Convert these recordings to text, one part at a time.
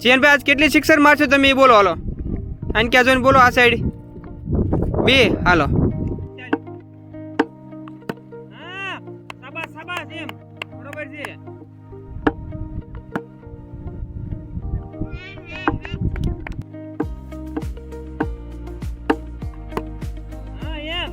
ચિયનભાઈ આજ કેટલી સિક્સર મારશો તમે એ બોલો હાલો. આને ક્યાં જોઈને બોલો આ સાઈડ 2 હાલો. હા શાબાશ શાબાશ એમ બરોબર છે. હા એમ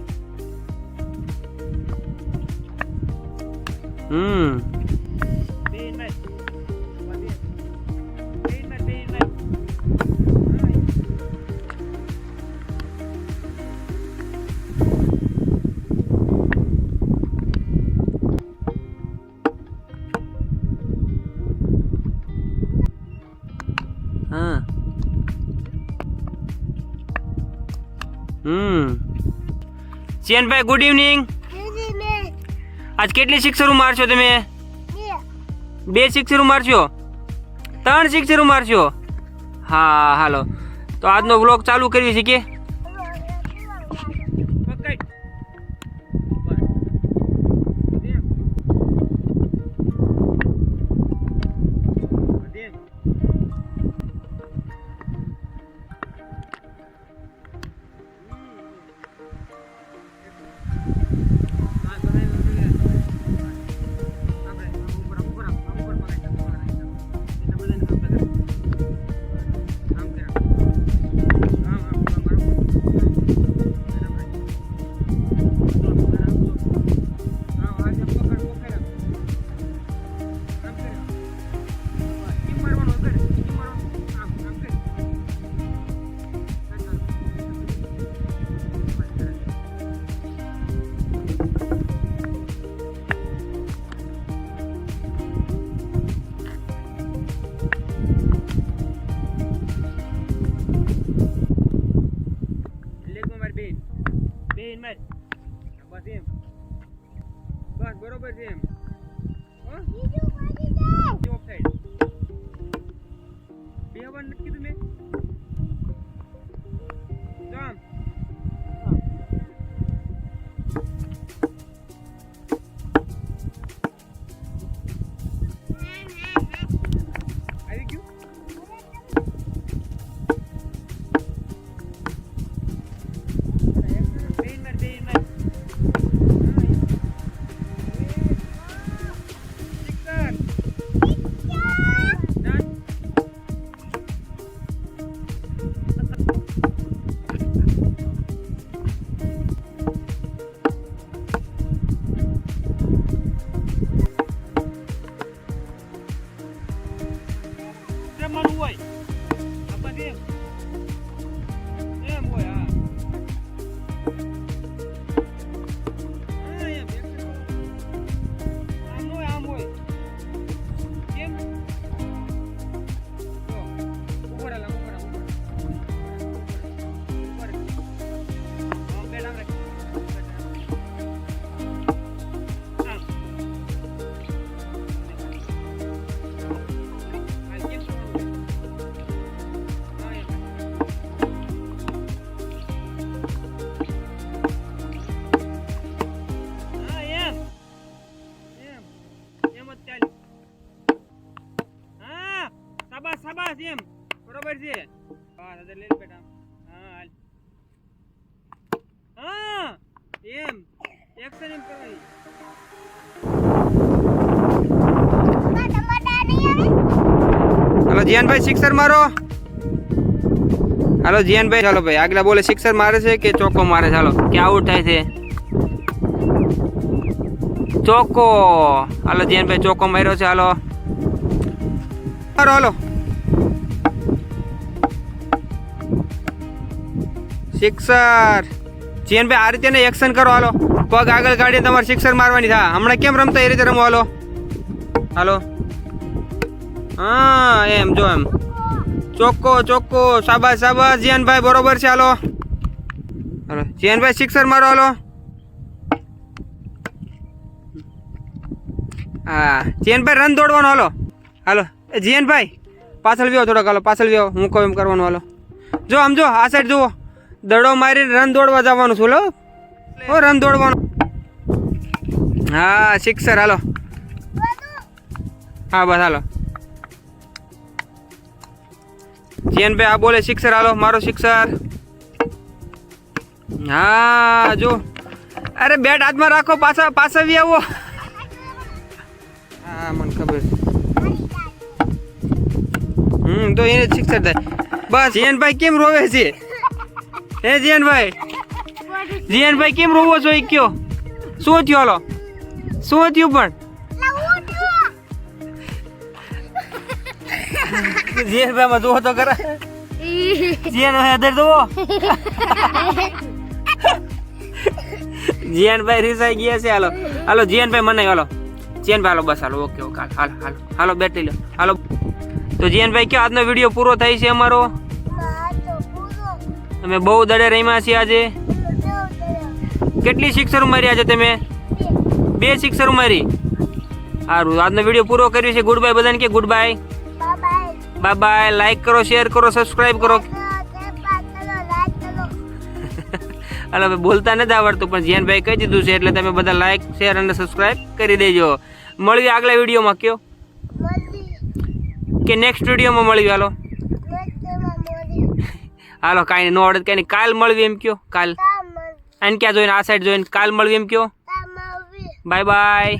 ચિયનભાઈ ગુડ ઇવનિંગ. આજ કેટલી સિક્સરો મારશો તમે? 2 સિક્સરો મારશો? 3 સિક્સરો મારશો? હા હાલો તો આજનો વ્લોગ ચાલુ કરીએ છીએ કે બસ બરોબર છે એમ. બેહવાનું નથી કીધું મેં. જો આમ આવી ગયું. મારું હોય આપા એમ એમ હોય. હા એમ આમ હોય કેમ ઉપર આલા બેડા રાખ. શાબાશ એમ બરોબર છે. હા નજર લઈ બેટા. હા હા એમ એક્શન એમ કરવાની. હાલો જીયાનભાઈ સિક્સર મારો. હાલો જીયાનભાઈ ચાલો ભાઈ આગલા બોલે સિક્સર મારે છે કે ચોક્કો મારે છે? હાલો કે આઉટ થાય છે? ચોક્કો. હાલો જીયાનભાઈ ચોક્કો માર્યો છે. હાલો હાલો હાલો સિક્સર. ચિયનભાઈ આ રીતે એક્શન કરો. હાલો પગ આગળ કાઢીને તમારે સિક્સર મારવાની થાય. હમણાં કેમ રમતા એ રીતે રમો. હાલો હાલો હા એમ જો એમ ચોક્કો ચોક્કો. શાબાશ શાબાશ જીયાનભાઈ બરોબર છે. હાલો હાલો જીયાનભાઈ સિક્સર મારો. હાલો હા જીયાનભાઈ રન દોડવાનો. હાલો હાલો જીયાનભાઈ પાછળ વ્યો થોડોક. હાલો પાછળ વ્યો હું કહું એમ કરવાનું. હાલો જો આમ જો આ સાઈડ જુઓ. દડો મારીને રન દોડવા જવાનું છું. લો રન દોડવાનું. હા સિક્સર. હાલો હા બસ હાલો જીયનભાઈ આ બોલે સિક્સર, હાલો મારો સિક્સર. હા જો, અરે બેટ હાથમાં રાખો, પાછા પાછા આવો. હા મને ખબર. તો એને સિક્સર થાય. બસ જીયનભાઈ કેમ રોવે છે? હે જીયનભાઈ કેમ રોવો છો? એ કયો શું થયું? હાલો શું થયું? પણ જીયનભાઈ માં જોવો તો ખરા. જીયનભાઈ અધર જોવો. જીયનભાઈ રીસાઈ ગયા છે. હાલો હાલો જીયનભાઈ મને હાલો. જીયનભાઈ હાલો બસ હાલો. ઓકે ઓકે હાલો હાલો હાલો બેઠી લો હાલો. તો જીયનભાઈ કયો આજનો વિડીયો પૂરો થાય છે અમારો. તમે બહુ દડે રમ્યા છીએ આજે. કેટલી સિક્સર મારી આજે તમે? 2 સિક્સર મારી. સારું, આજનો વિડીયો પૂરો કર્યો છે. ગુડ બાય બધાને કે good bye. Bye bye. Like કરો, શેર કરો, સબસ્ક્રાઇબ કરો. હાલો ભાઈ બોલતા નથી આવડતું પણ જીયનભાઈ કહી દીધું છે એટલે તમે બધા લાઈક શેર અને સબસ્ક્રાઇબ કરી દેજો. મળીએ આગલા વિડીયોમાં. કયો કે નેક્સ્ટ વિડીયોમાં મળીએ. હાલો હાલો કાંઈ નો આવડે કાંઈ નહીં. કાલ મળવી એમ કયો. કાલ આને ક્યાં જોઈને? આ સાઈડ જોઈને કાલ મળવી એમ કયો. Bye bye.